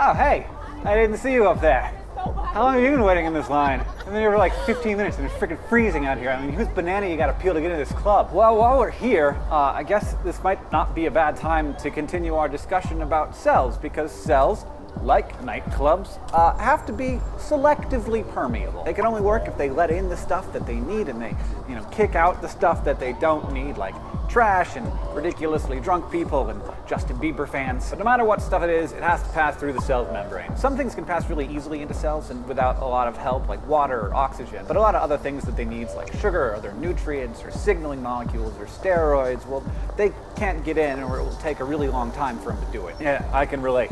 Oh, hey, I didn't see you up there. How long have you been waiting in this line? I've been here for like 15 minutes and it's freaking freezing out here. I mean, whose banana you gotta peel to get into this club? Well, while we're here, I guess this might not be a bad time to continue our discussion about cells, because cells, like nightclubs, have to be selectively permeable. They can only work if they let in the stuff that they need and they, kick out the stuff that they don't need, like trash and ridiculously drunk people and Justin Bieber fans. But no matter what stuff it is, it has to pass through the cell's membrane. Some things can pass really easily into cells and without a lot of help, like water or oxygen. But a lot of other things that they need, like sugar or other nutrients or signaling molecules or steroids, well, they can't get in, or it will take a really long time for them to do it. Yeah, I can relate.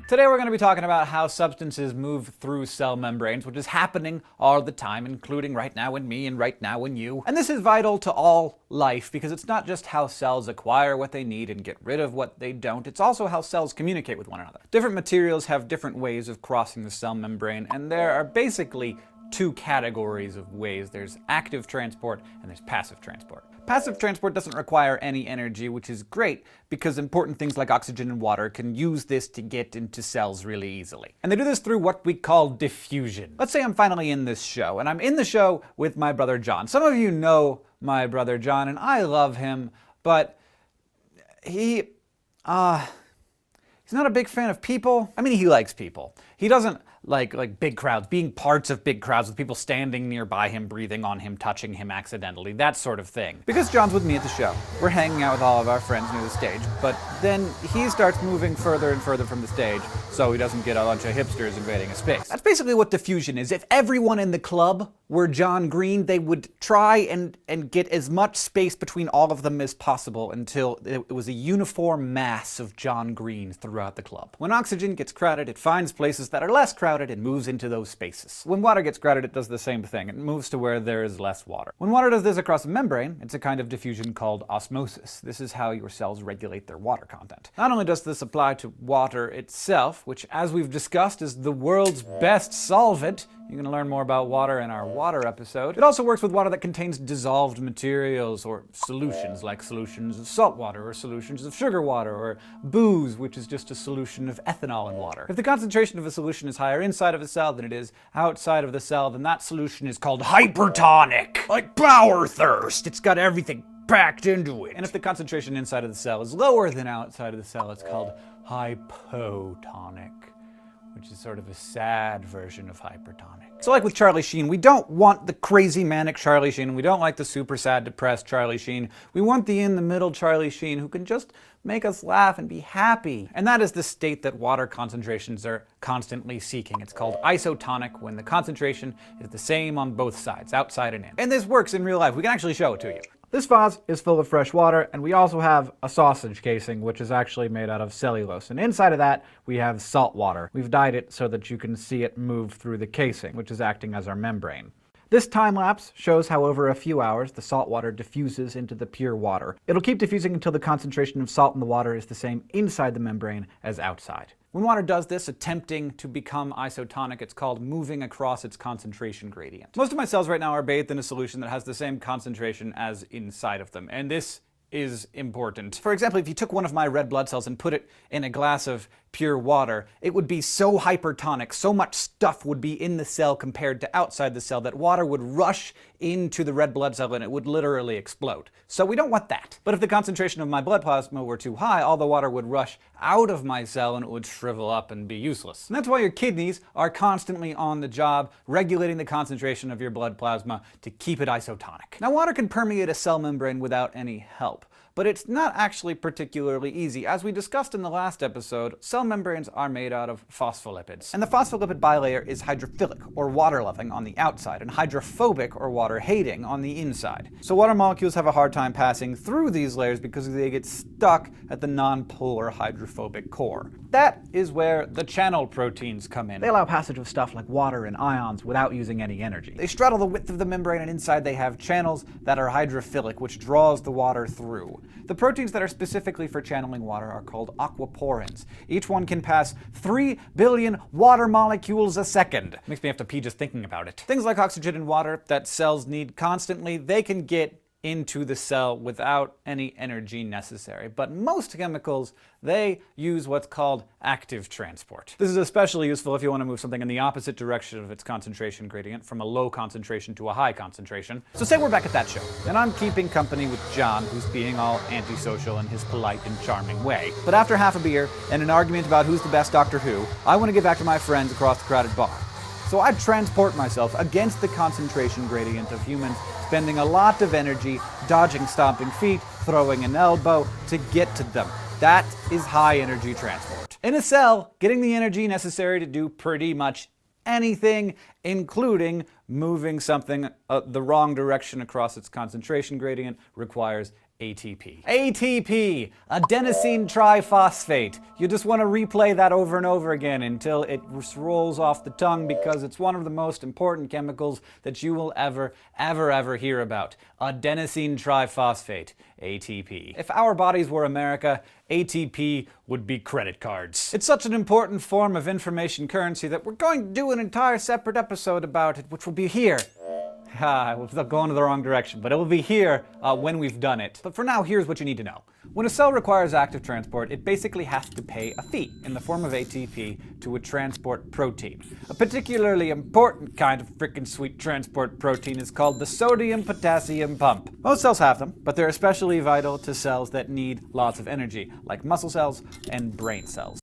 Today we're going to be talking about how substances move through cell membranes, which is happening all the time, including right now in me and right now in you. And this is vital to all life because it's not just how cells acquire what they need and get rid of what they don't, it's also how cells communicate with one another. Different materials have different ways of crossing the cell membrane, and there are basically two categories of ways. There's active transport and there's passive transport. Passive transport doesn't require any energy, which is great because important things like oxygen and water can use this to get into cells really easily. And they do this through what we call diffusion. Let's say I'm finally in this show, and I'm in the show with my brother John. Some of you know my brother John, and I love him, but he's not a big fan of people. I mean, he likes people. He doesn't like big crowds, being parts of big crowds with people standing nearby him, breathing on him, touching him accidentally, that sort of thing. Because John's with me at the show, we're hanging out with all of our friends near the stage, but then he starts moving further and further from the stage so he doesn't get a bunch of hipsters invading his space. That's basically what diffusion is. If everyone in the club were John Green, they would try and get as much space between all of them as possible until it was a uniform mass of John Green throughout the club. When oxygen gets crowded, it finds places that are less crowded and moves into those spaces. When water gets crowded, it does the same thing. It moves to where there is less water. When water does this across a membrane, it's a kind of diffusion called osmosis. This is how your cells regulate their water content. Not only does this apply to water itself, which, as we've discussed, is the world's best solvent. You're going to learn more about water in our water episode. It also works with water that contains dissolved materials or solutions, like solutions of salt water or solutions of sugar water or booze, which is just a solution of ethanol in water. If the concentration of a solution is higher inside of a cell than it is outside of the cell, then that solution is called hypertonic, like power thirst. It's got everything packed into it. And if the concentration inside of the cell is lower than outside of the cell, it's called hypotonic, which is sort of a sad version of hypertonic. So like with Charlie Sheen, we don't want the crazy manic Charlie Sheen. We don't like the super sad, depressed Charlie Sheen. We want the in-the-middle Charlie Sheen who can just make us laugh and be happy. And that is the state that water concentrations are constantly seeking. It's called isotonic, when the concentration is the same on both sides, outside and in. And this works in real life. We can actually show it to you. This vase is full of fresh water, and we also have a sausage casing, which is actually made out of cellulose. And inside of that, we have salt water. We've dyed it so that you can see it move through the casing, which is acting as our membrane. This time-lapse shows how over a few hours the salt water diffuses into the pure water. It'll keep diffusing until the concentration of salt in the water is the same inside the membrane as outside. When water does this, attempting to become isotonic, it's called moving across its concentration gradient. Most of my cells right now are bathed in a solution that has the same concentration as inside of them, and this is important. For example, if you took one of my red blood cells and put it in a glass of pure water, it would be so hypertonic, so much stuff would be in the cell compared to outside the cell that water would rush into the red blood cell and it would literally explode. So we don't want that. But if the concentration of my blood plasma were too high, all the water would rush out of my cell and it would shrivel up and be useless. And that's why your kidneys are constantly on the job, regulating the concentration of your blood plasma to keep it isotonic. Now, water can permeate a cell membrane without any help, but it's not actually particularly easy. As we discussed in the last episode, cell membranes are made out of phospholipids. And the phospholipid bilayer is hydrophilic, or water-loving, on the outside, and hydrophobic, or water-hating, on the inside. So water molecules have a hard time passing through these layers because they get stuck at the nonpolar hydrophobic core. That is where the channel proteins come in. They allow passage of stuff like water and ions without using any energy. They straddle the width of the membrane, and inside they have channels that are hydrophilic, which draws the water through. The proteins that are specifically for channeling water are called aquaporins. Each one can pass 3 billion water molecules a second. Makes me have to pee just thinking about it. Things like oxygen and water that cells need constantly, they can get into the cell without any energy necessary. But most chemicals, they use what's called active transport. This is especially useful if you want to move something in the opposite direction of its concentration gradient, from a low concentration to a high concentration. So say we're back at that show, and I'm keeping company with John, who's being all antisocial in his polite and charming way. But after half a beer and an argument about who's the best Doctor Who, I want to get back to my friends across the crowded bar. So I transport myself against the concentration gradient of humans, spending a lot of energy dodging stomping feet, throwing an elbow to get to them. That is high energy transport. In a cell, getting the energy necessary to do pretty much anything, including moving something the wrong direction across its concentration gradient, requires ATP. ATP, adenosine triphosphate. You just want to replay that over and over again until it rolls off the tongue, because it's one of the most important chemicals that you will ever hear about. Adenosine triphosphate, ATP. If our bodies were America, ATP would be credit cards. It's such an important form of information currency that we're going to do an entire separate episode about it, which will be here. We're going in the wrong direction, but it will be here when we've done it. But for now, here's what you need to know. When a cell requires active transport, it basically has to pay a fee in the form of ATP to a transport protein. A particularly important kind of frickin' sweet transport protein is called the sodium-potassium pump. Most cells have them, but they're especially vital to cells that need lots of energy, like muscle cells and brain cells.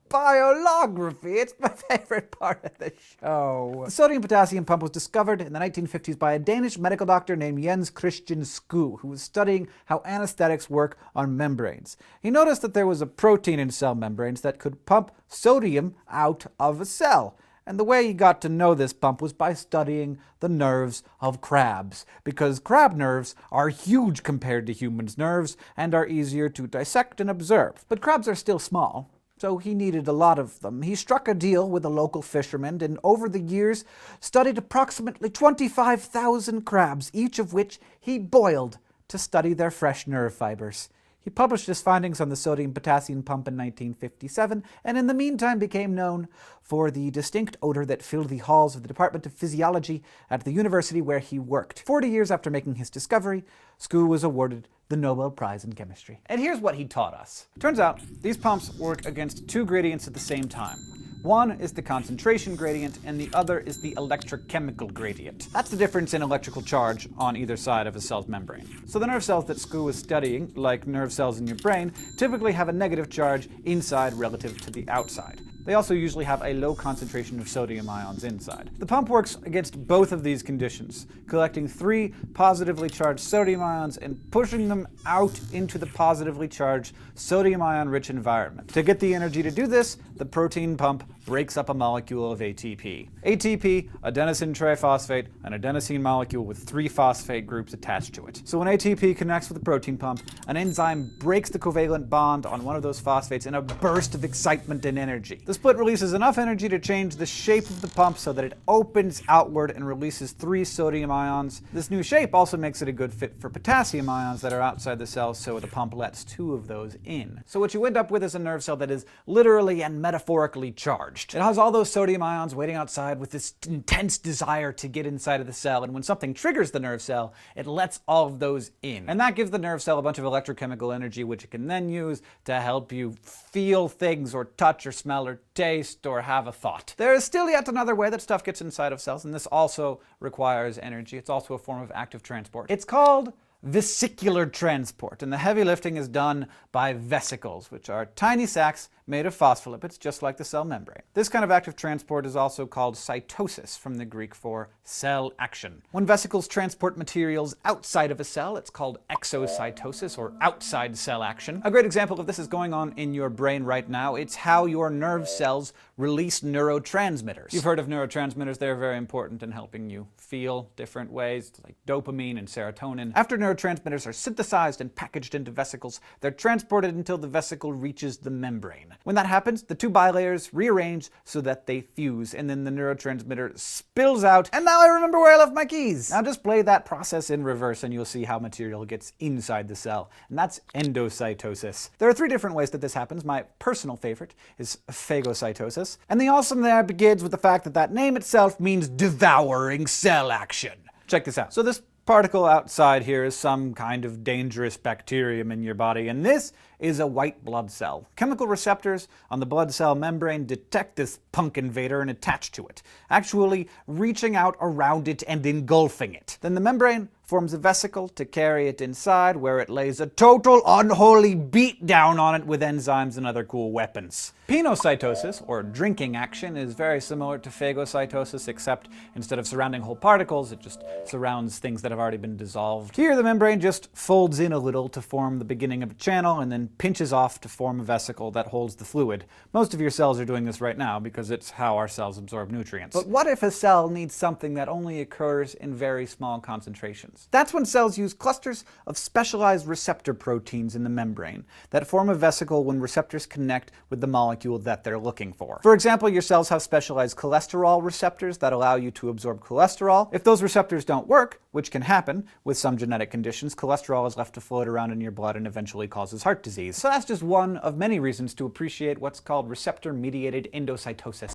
Biologaphy, it's my favorite part of the show. The sodium-potassium pump was discovered in the 1950s by a Danish medical doctor named Jens Christian Skue, who was studying how anesthetics work on membranes. He noticed that there was a protein in cell membranes that could pump sodium out of a cell. And the way he got to know this pump was by studying the nerves of crabs, because crab nerves are huge compared to humans' nerves and are easier to dissect and observe. But crabs are still small, so he needed a lot of them. He struck a deal with a local fisherman and over the years studied approximately 25,000 crabs, each of which he boiled to study their fresh nerve fibers. He published his findings on the sodium-potassium pump in 1957, and in the meantime became known for the distinct odor that filled the halls of the Department of Physiology at the university where he worked. 40 years after making his discovery, Skue was awarded the Nobel Prize in Chemistry. And here's what he taught us. Turns out, these pumps work against two gradients at the same time. One is the concentration gradient, and the other is the electrochemical gradient. That's the difference in electrical charge on either side of a cell's membrane. So the nerve cells that Skue was studying, like nerve cells in your brain, typically have a negative charge inside relative to the outside. They also usually have a low concentration of sodium ions inside. The pump works against both of these conditions, collecting 3 positively charged sodium ions and pushing them out into the positively charged sodium ion-rich environment. To get the energy to do this, the protein pump breaks up a molecule of ATP. ATP, adenosine triphosphate, an adenosine molecule with 3 phosphate groups attached to it. So when ATP connects with the protein pump, an enzyme breaks the covalent bond on one of those phosphates in a burst of excitement and energy. The split releases enough energy to change the shape of the pump so that it opens outward and releases 3 sodium ions. This new shape also makes it a good fit for potassium ions that are outside the cell, so the pump lets 2 of those in. So what you end up with is a nerve cell that is literally and metaphorically charged. It has all those sodium ions waiting outside with this intense desire to get inside of the cell, and when something triggers the nerve cell, it lets all of those in. And that gives the nerve cell a bunch of electrochemical energy, which it can then use to help you feel things or touch or smell or taste or have a thought. There is still yet another way that stuff gets inside of cells, and this also requires energy. It's also a form of active transport. It's called vesicular transport, and the heavy lifting is done by vesicles, which are tiny sacs made of phospholipids, just like the cell membrane. This kind of active transport is also called cytosis, from the Greek for cell action. When vesicles transport materials outside of a cell, it's called exocytosis, or outside cell action. A great example of this is going on in your brain right now. It's how your nerve cells release neurotransmitters. You've heard of neurotransmitters. They're very important in helping you feel different ways, like dopamine and serotonin. After neurotransmitters are synthesized and packaged into vesicles, they're transported until the vesicle reaches the membrane. When that happens, the two bilayers rearrange so that they fuse, and then the neurotransmitter spills out, and now I remember where I left my keys! Now just play that process in reverse and you'll see how material gets inside the cell, and that's endocytosis. There are 3 different ways that this happens. My personal favorite is phagocytosis, and the awesome there begins with the fact that that name itself means devouring cell action. Check this out. So this particle outside here is some kind of dangerous bacterium in your body, and this is a white blood cell. Chemical receptors on the blood cell membrane detect this punk invader and attach to it, actually reaching out around it and engulfing it. Then the membrane forms a vesicle to carry it inside, where it lays a total unholy beatdown on it with enzymes and other cool weapons. Penocytosis, or drinking action, is very similar to phagocytosis, except instead of surrounding whole particles, it just surrounds things that have already been dissolved. Here, the membrane just folds in a little to form the beginning of a channel, and then pinches off to form a vesicle that holds the fluid. Most of your cells are doing this right now because it's how our cells absorb nutrients. But what if a cell needs something that only occurs in very small concentrations? That's when cells use clusters of specialized receptor proteins in the membrane that form a vesicle when receptors connect with the molecule that they're looking for. For example, your cells have specialized cholesterol receptors that allow you to absorb cholesterol. If those receptors don't work, which can happen with some genetic conditions, cholesterol is left to float around in your blood and eventually causes heart disease. So that's just one of many reasons to appreciate what's called receptor-mediated endocytosis.